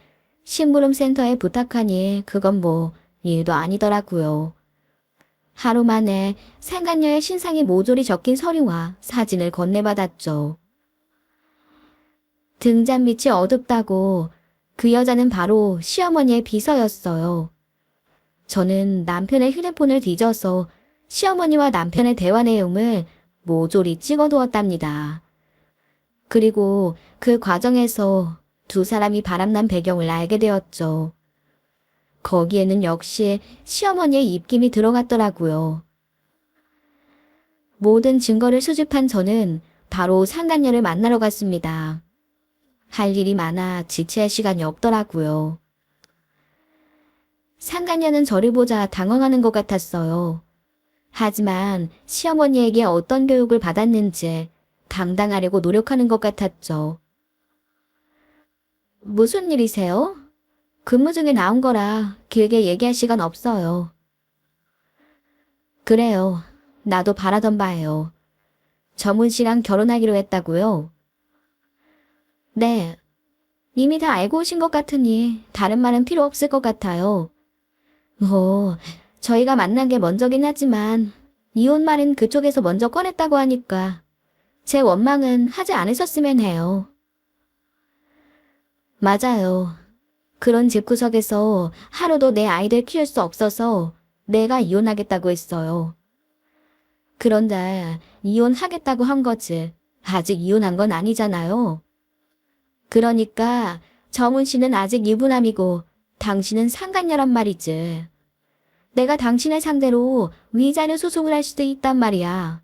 심부름센터에 부탁하니 그건 뭐 일도 아니더라고요. 하루 만에 상간녀의 신상이 모조리 적힌 서류와 사진을 건네받았죠. 등잔 밑이 어둡다고 그 여자는 바로 시어머니의 비서였어요. 저는 남편의 휴대폰을 뒤져서 시어머니와 남편의 대화 내용을 모조리 찍어두었답니다. 그리고 그 과정에서 두 사람이 바람난 배경을 알게 되었죠. 거기에는 역시 시어머니의 입김이 들어갔더라고요. 모든 증거를 수집한 저는 바로 상간녀를 만나러 갔습니다. 할 일이 많아 지체할 시간이 없더라고요. 상간녀는 저를 보자 당황하는 것 같았어요. 하지만 시어머니에게 어떤 교육을 받았는지 당당하려고 노력하는 것 같았죠. 무슨 일이세요? 근무 중에 나온 거라 길게 얘기할 시간 없어요. 그래요. 나도 바라던 바예요. 정훈 씨랑 결혼하기로 했다고요? 네. 이미 다 알고 오신 것 같으니 다른 말은 필요 없을 것 같아요. 저희가 만난 게 먼저긴 하지만 이혼 말은 그쪽에서 먼저 꺼냈다고 하니까 제 원망은 하지 않으셨으면 해요. 맞아요. 그런 집구석에서 하루도 내 아이들 키울 수 없어서 내가 이혼하겠다고 했어요. 그런데 이혼하겠다고 한 거지. 아직 이혼한 건 아니잖아요. 그러니까 정훈 씨는 아직 유부남이고 당신은 상간녀란 말이지. 내가 당신을 상대로 위자료 소송을 할 수도 있단 말이야.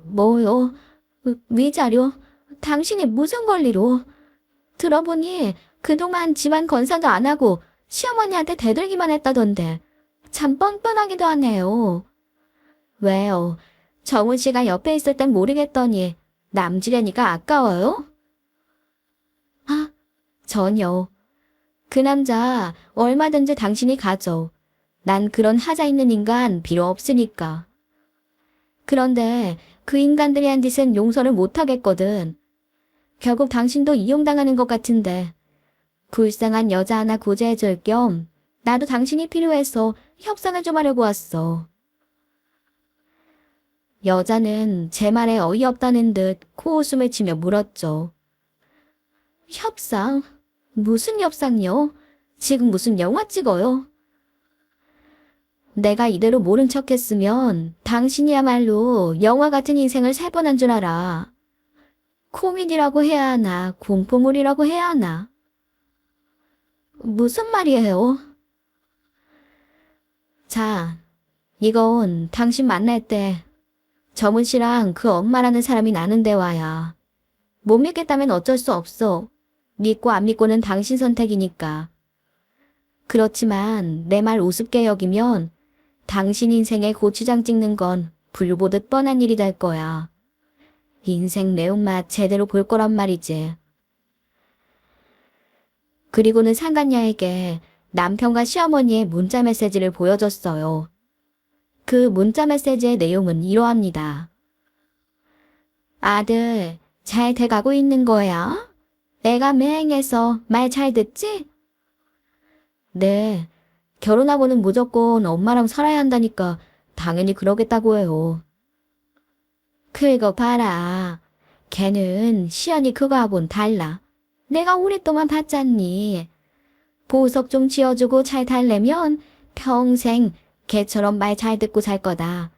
뭐요? 위자료? 당신이 무슨 권리로? 들어보니 그동안 집안 건사도 안 하고 시어머니한테 대들기만 했다던데 참 뻔뻔하기도 하네요. 왜요? 정훈 씨가 옆에 있을 땐 모르겠더니 남지려니까 아까워요? 아, 전혀. 그 남자 얼마든지 당신이 가져. 난 그런 하자 있는 인간 필요 없으니까. 그런데 그 인간들이 한 짓은 용서를 못하겠거든. 결국 당신도 이용당하는 것 같은데 불쌍한 여자 하나 구제해줄 겸 나도 당신이 필요해서 협상을 좀 하려고 왔어. 여자는 제 말에 어이없다는 듯 코웃음을 치며 물었죠. 협상? 무슨 협상요? 지금 무슨 영화 찍어요? 내가 이대로 모른 척했으면 당신이야말로 영화 같은 인생을 살 뻔한 줄 알아. 코미디라고 해야 하나, 공포물이라고 해야 하나. 무슨 말이에요? 자, 이건 당신 만날 때 정은 씨랑 그 엄마라는 사람이 나눈 대화야. 못 믿겠다면 어쩔 수 없어. 믿고 안 믿고는 당신 선택이니까. 그렇지만 내 말 우습게 여기면 당신 인생에 고추장 찍는 건 불 보듯 뻔한 일이 될 거야. 인생 매운맛 제대로 볼 거란 말이지. 그리고는 상간녀에게 남편과 시어머니의 문자 메시지를 보여줬어요. 그 문자 메시지의 내용은 이러합니다. 아들, 잘 돼가고 있는 거야? 내가 맹해서 말 잘 듣지? 네, 결혼하고는 무조건 엄마랑 살아야 한다니까 당연히 그러겠다고 해요. 그거 봐라. 걔는 시연이 그거하고는 달라. 내가 오랫동안 봤잖니. 보석 좀 지어주고 잘 달래면 평생 걔처럼 말 잘 듣고 살 거다.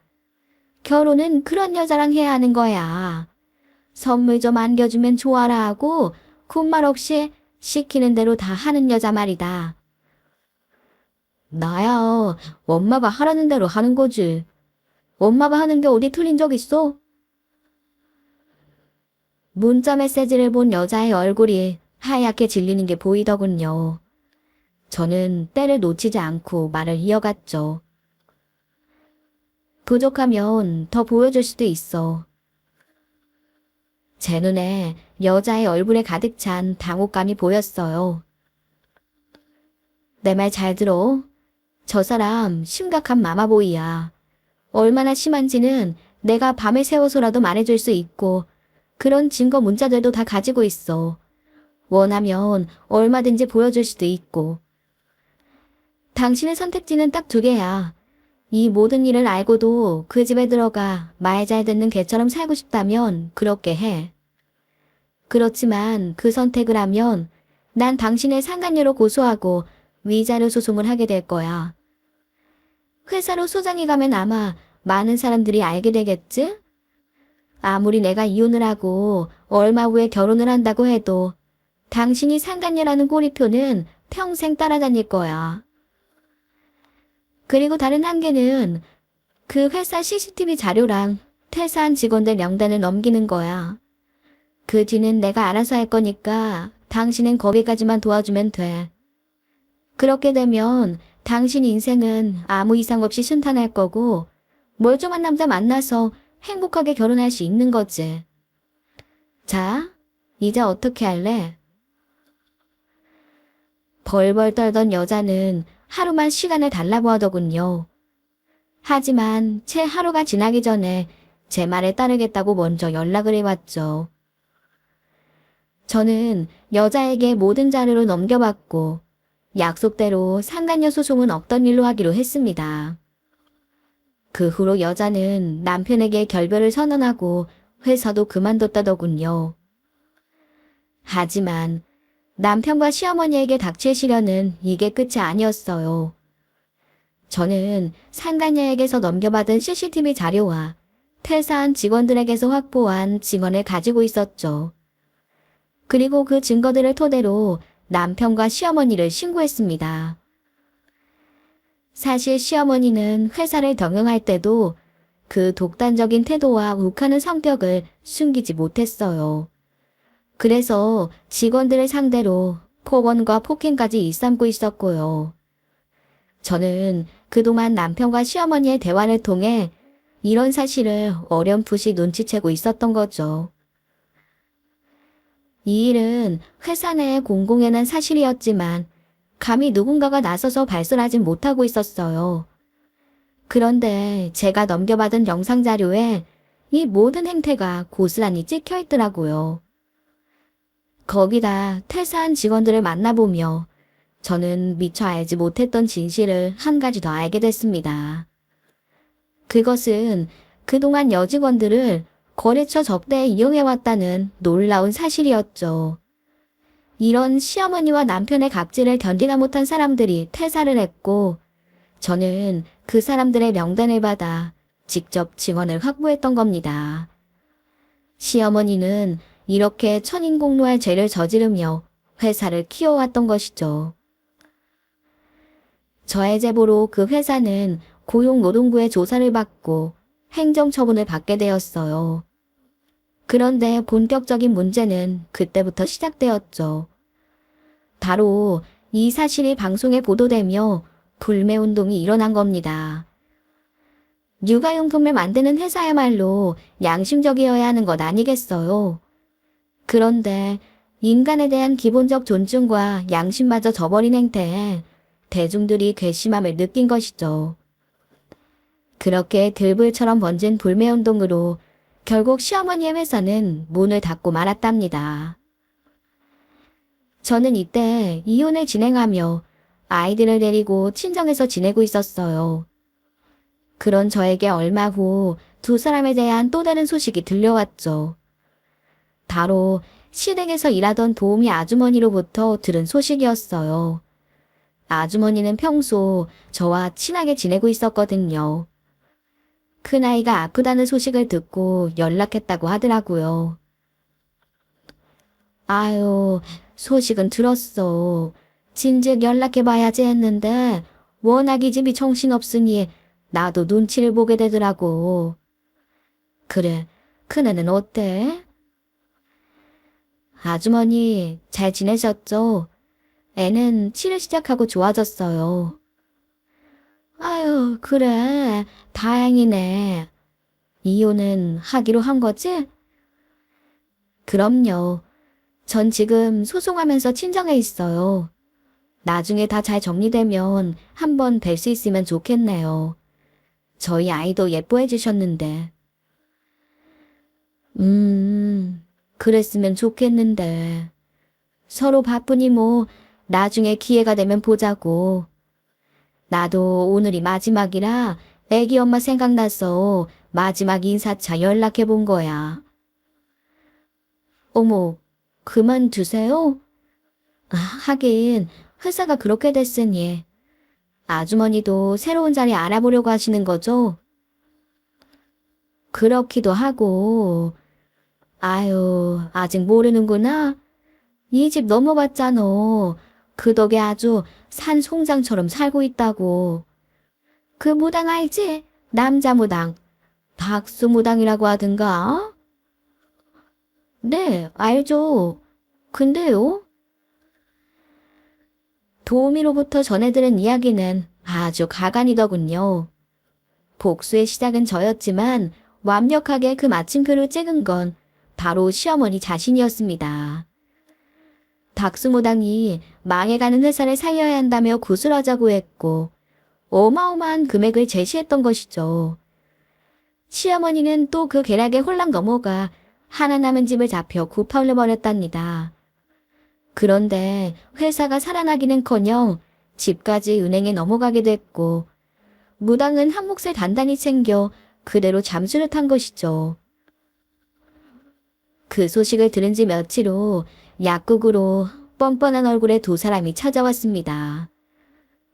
결혼은 그런 여자랑 해야 하는 거야. 선물 좀 안겨주면 좋아라 하고 군말 없이 시키는 대로 다 하는 여자 말이다. 나야 엄마가 하라는 대로 하는 거지. 엄마가 하는 게 어디 틀린 적 있어? 문자 메시지를 본 여자의 얼굴이 하얗게 질리는 게 보이더군요. 저는 때를 놓치지 않고 말을 이어갔죠. 부족하면 더 보여줄 수도 있어. 제 눈에 여자의 얼굴에 가득 찬 당혹감이 보였어요. 내 말 잘 들어. 저 사람 심각한 마마보이야. 얼마나 심한지는 내가 밤을 새워서라도 말해줄 수 있고 그런 증거 문자들도 다 가지고 있어. 원하면 얼마든지 보여줄 수도 있고. 당신의 선택지는 딱 두 개야. 이 모든 일을 알고도 그 집에 들어가 말 잘 듣는 개처럼 살고 싶다면 그렇게 해. 그렇지만 그 선택을 하면 난 당신을 상간녀로 고소하고 위자료 소송을 하게 될 거야. 회사로 소장이 가면 아마 많은 사람들이 알게 되겠지? 아무리 내가 이혼을 하고 얼마 후에 결혼을 한다고 해도 당신이 상간녀라는 꼬리표는 평생 따라다닐 거야. 그리고 다른 한계는 그 회사 CCTV 자료랑 퇴사한 직원들 명단을 넘기는 거야. 그 뒤는 내가 알아서 할 거니까 당신은 거기까지만 도와주면 돼. 그렇게 되면 당신 인생은 아무 이상 없이 순탄할 거고 멀쩡한 남자 만나서 행복하게 결혼할 수 있는 거지. 자, 이제 어떻게 할래? 벌벌 떨던 여자는 하루만 시간을 달라고 하더군요. 하지만 채 하루가 지나기 전에 제 말에 따르겠다고 먼저 연락을 해왔죠. 저는 여자에게 모든 자료를 넘겨받고 약속대로 상간녀 소송은 없던 일로 하기로 했습니다. 그 후로 여자는 남편에게 결별을 선언하고 회사도 그만뒀다더군요. 하지만 남편과 시어머니에게 닥칠 시련은 이게 끝이 아니었어요. 저는 상간녀에게서 넘겨받은 CCTV 자료와 퇴사한 직원들에게서 확보한 증언을 가지고 있었죠. 그리고 그 증거들을 토대로 남편과 시어머니를 신고했습니다. 사실 시어머니는 회사를 경영할 때도 그 독단적인 태도와 욱하는 성격을 숨기지 못했어요. 그래서 직원들을 상대로 폭언과 폭행까지 일삼고 있었고요. 저는 그동안 남편과 시어머니의 대화를 통해 이런 사실을 어렴풋이 눈치채고 있었던 거죠. 이 일은 회사 내에 공공연한 난 사실이었지만 감히 누군가가 나서서 발설하진 못하고 있었어요. 그런데 제가 넘겨받은 영상자료에 이 모든 행태가 고스란히 찍혀 있더라고요. 거기다 퇴사한 직원들을 만나보며 저는 미처 알지 못했던 진실을 한 가지 더 알게 됐습니다. 그것은 그동안 여직원들을 거래처 접대에 이용해왔다는 놀라운 사실이었죠. 이런 시어머니와 남편의 갑질을 견디다 못한 사람들이 퇴사를 했고 저는 그 사람들의 명단을 받아 직접 증언을 확보했던 겁니다. 시어머니는 이렇게 천인공노할 죄를 저지르며 회사를 키워왔던 것이죠. 저의 제보로 그 회사는 고용노동부의 조사를 받고 행정처분을 받게 되었어요. 그런데 본격적인 문제는 그때부터 시작되었죠. 바로 이 사실이 방송에 보도되며 불매운동이 일어난 겁니다. 육아용품을 만드는 회사야말로 양심적이어야 하는 것 아니겠어요? 그런데 인간에 대한 기본적 존중과 양심마저 저버린 행태에 대중들이 괘씸함을 느낀 것이죠. 그렇게 들불처럼 번진 불매운동으로 결국 시어머니의 회사는 문을 닫고 말았답니다. 저는 이때 이혼을 진행하며 아이들을 데리고 친정에서 지내고 있었어요. 그런 저에게 얼마 후 두 사람에 대한 또 다른 소식이 들려왔죠. 바로 시댁에서 일하던 도우미 아주머니로부터 들은 소식이었어요. 아주머니는 평소 저와 친하게 지내고 있었거든요. 큰아이가 아프다는 소식을 듣고 연락했다고 하더라고요. 아유, 소식은 들었어. 진즉 연락해봐야지 했는데 워낙 이 집이 정신없으니 나도 눈치를 보게 되더라고. 그래, 큰애는 어때? 아주머니, 잘 지내셨죠? 애는 치를 시작하고 좋아졌어요. 아유, 그래. 다행이네. 이혼은 하기로 한 거지? 그럼요. 전 지금 소송하면서 친정에 있어요. 나중에 다 잘 정리되면 한번 뵐 수 있으면 좋겠네요. 저희 아이도 예뻐해 주셨는데. 그랬으면 좋겠는데. 서로 바쁘니 뭐 나중에 기회가 되면 보자고. 나도 오늘이 마지막이라 애기 엄마 생각나서 마지막 인사차 연락해 본 거야. 어머, 그만두세요? 하긴 회사가 그렇게 됐으니 아주머니도 새로운 자리 알아보려고 하시는 거죠? 그렇기도 하고. 아유, 아직 모르는구나. 이 집 넘어갔잖아. 그 덕에 아주 산송장처럼 살고 있다고. 그 무당 알지? 남자 무당. 박수무당이라고 하든가? 네, 알죠. 근데요? 도우미로부터 전해들은 이야기는 아주 가관이더군요. 복수의 시작은 저였지만 완벽하게 그 마침표를 찍은 건 바로 시어머니 자신이었습니다. 박수무당이 망해가는 회사를 살려야 한다며 구술하자고 했고 어마어마한 금액을 제시했던 것이죠. 시어머니는 또 그 계략에 홀랑 넘어가 하나 남은 집을 잡혀 구파올려버렸답니다. 그런데 회사가 살아나기는커녕 집까지 은행에 넘어가게 됐고 무당은 한 몫을 단단히 챙겨 그대로 잠수를 탄 것이죠. 그 소식을 들은 지 며칠 후 약국으로 뻔뻔한 얼굴의 두 사람이 찾아왔습니다.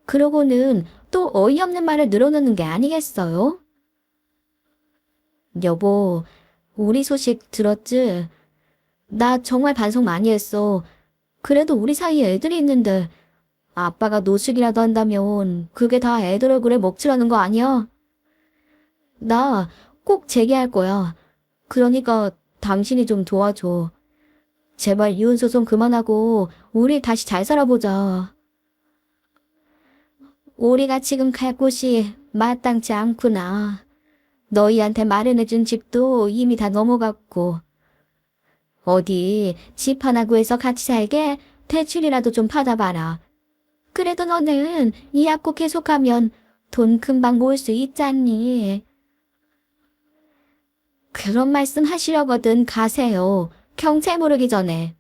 그러고는 또 어이없는 말을 늘어놓는 게 아니겠어요? 여보, 우리 소식 들었지? 나 정말 반성 많이 했어. 그래도 우리 사이에 애들이 있는데 아빠가 노숙이라도 한다면 그게 다 애들 얼굴에 먹칠하는 거 아니야? 나 꼭 재개할 거야. 그러니까 당신이 좀 도와줘. 제발 이혼 소송 그만하고 우리 다시 잘 살아보자. 우리가 지금 갈 곳이 마땅치 않구나. 너희한테 마련해준 집도 이미 다 넘어갔고. 어디 집 하나 구해서 같이 살게 대출이라도 좀 받아봐라. 그래도 너는 이 약국 계속하면 돈 금방 모을 수 있잖니. 그런 말씀 하시려거든 가세요. 경찰 모르기 전에.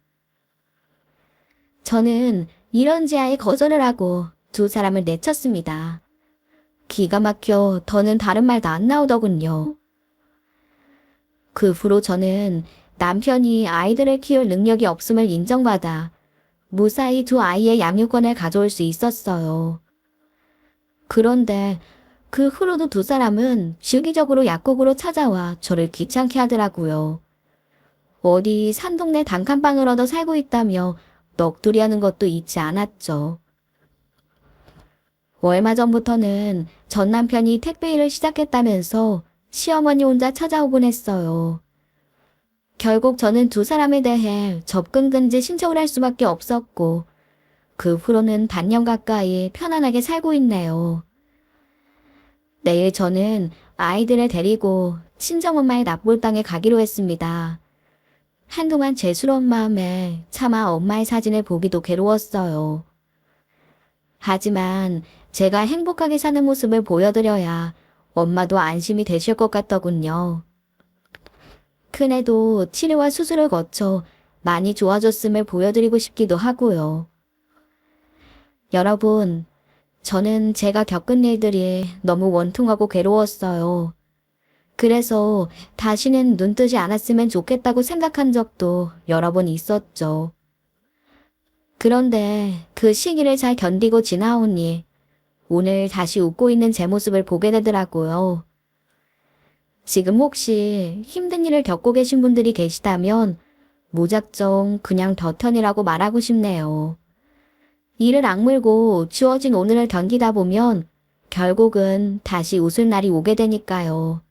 저는 이런 제안에 거절을 하고 두 사람을 내쳤습니다. 기가 막혀 더는 다른 말도 안 나오더군요. 그 후로 저는 남편이 아이들을 키울 능력이 없음을 인정받아 무사히 두 아이의 양육권을 가져올 수 있었어요. 그런데 그 후로도 두 사람은 주기적으로 약국으로 찾아와 저를 귀찮게 하더라고요. 어디 산동네 단칸방을 얻어 살고 있다며 넋두리하는 것도 잊지 않았죠. 얼마 전부터는 전 남편이 택배 일을 시작했다면서 시어머니 혼자 찾아오곤 했어요. 결국 저는 두 사람에 대해 접근 금지 신청을 할 수밖에 없었고 그 후로는 반년 가까이 편안하게 살고 있네요. 내일 저는 아이들을 데리고 친정엄마의 납골당에 가기로 했습니다. 한동안 죄스러운 마음에 차마 엄마의 사진을 보기도 괴로웠어요. 하지만 제가 행복하게 사는 모습을 보여드려야 엄마도 안심이 되실 것 같더군요. 큰애도 치료와 수술을 거쳐 많이 좋아졌음을 보여드리고 싶기도 하고요. 여러분, 저는 제가 겪은 일들이 너무 원통하고 괴로웠어요. 그래서 다시는 눈 뜨지 않았으면 좋겠다고 생각한 적도 여러 번 있었죠. 그런데 그 시기를 잘 견디고 지나오니 오늘 다시 웃고 있는 제 모습을 보게 되더라고요. 지금 혹시 힘든 일을 겪고 계신 분들이 계시다면 무작정 그냥 벼턴이라고 말하고 싶네요. 이를 악물고 주어진 오늘을 견디다 보면 결국은 다시 웃을 날이 오게 되니까요.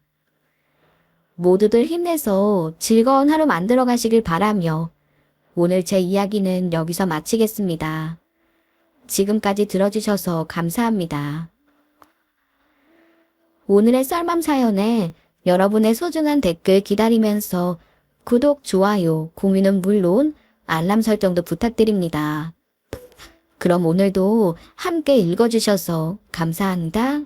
모두들 힘내서 즐거운 하루 만들어 가시길 바라며 오늘 제 이야기는 여기서 마치겠습니다. 지금까지 들어주셔서 감사합니다. 오늘의 썰맘 사연에 여러분의 소중한 댓글 기다리면서 구독, 좋아요, 공유는 물론 알람 설정도 부탁드립니다. 그럼 오늘도 함께 읽어주셔서 감사합니다.